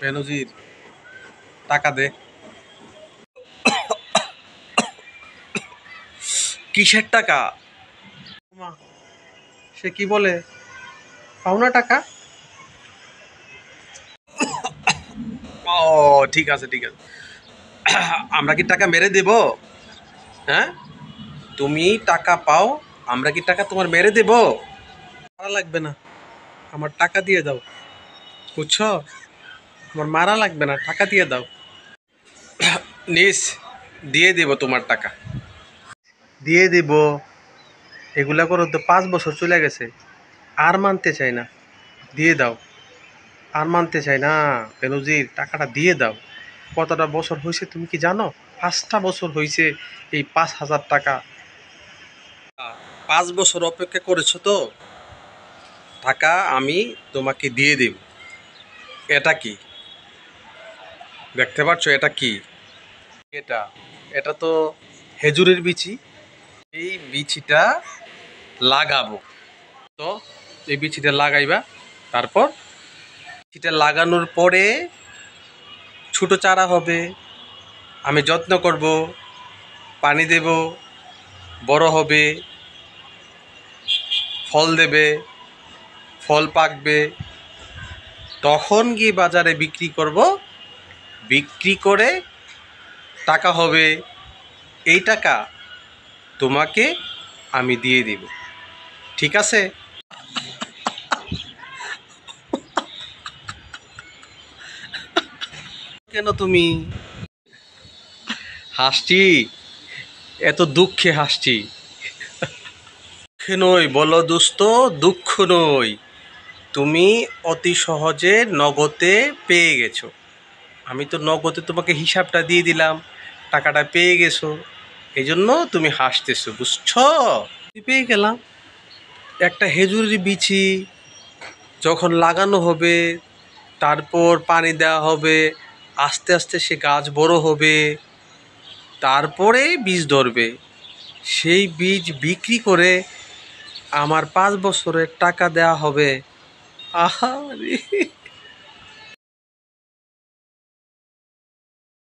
বেনজির, টাকা দে। কিসের টাকা? মা, সে কি বলে? পাওনা টাকা? ও, ঠিক আছে ঠিক আছে। আমরা কি টাকা মেরে দেব? হ্যাঁ, তুমি টাকা পাও, আমরা কি টাকা তোমার মেরে দেব? মারা লাগবে না, আমার টাকা দিয়ে দাও। বুঝছো? আমার মারা লাগবে না, টাকা দিয়ে দাও। নিস, দিয়ে দেব তোমার টাকা, দিয়ে দেব। এগুলা করো তো 5 বছর চলে গেছে, আর মানতে চাই না। দিয়ে দাও, আর মানতে চাই না। বেনজির, টাকাটা দিয়ে দাও। কতটা বছর হয়েছে তুমি কি জানো? 5টা বছর হয়েছে এই 5,000 টাকা। 5 বছর অপেক্ষা করেছো তো, টাকা আমি তোমাকে দিয়ে দেব। এটা কি দেখতে পাচ্ছ? এটা কি? এটা এটা তো খেজুরের বিচি। এই বিচিটা লাগাবো। তো এই বিচিটা লাগাইবা, তারপর বিচিটা লাগানোর পরে ছোট চারা হবে, আমি যত্ন করব, পানি দেব, বড় হবে, ফল দেবে, ফল পাকবে, তখন গিয়ে বাজারে বিক্রি করব। বিক্রি করে টাকা হবে। এই টাকা তোমাকে আমি দিয়ে দিব। ঠিক আছে? কেন তুমি হাসছি? এত দুঃখে হাসছি? দুঃখে নই বলো দোস্ত, দুঃখ নই। তুমি অতি সহজে নগদে পেয়ে গেছো। আমি তো নগদে তোমাকে হিসাবটা দিয়ে দিলাম, টাকাটা পেয়ে গেছো, এই জন্য তুমি হাসতেছো। বুঝছো? পেয়ে গেলাম। একটা খেজুরের বিচি যখন লাগানো হবে, তারপর পানি দেওয়া হবে, আস্তে আস্তে সে গাছ বড় হবে, তারপরে বীজ ধরবে। সেই বীজ বিক্রি করে আমার 5 বছরের টাকা দেওয়া হবে। আহা রে!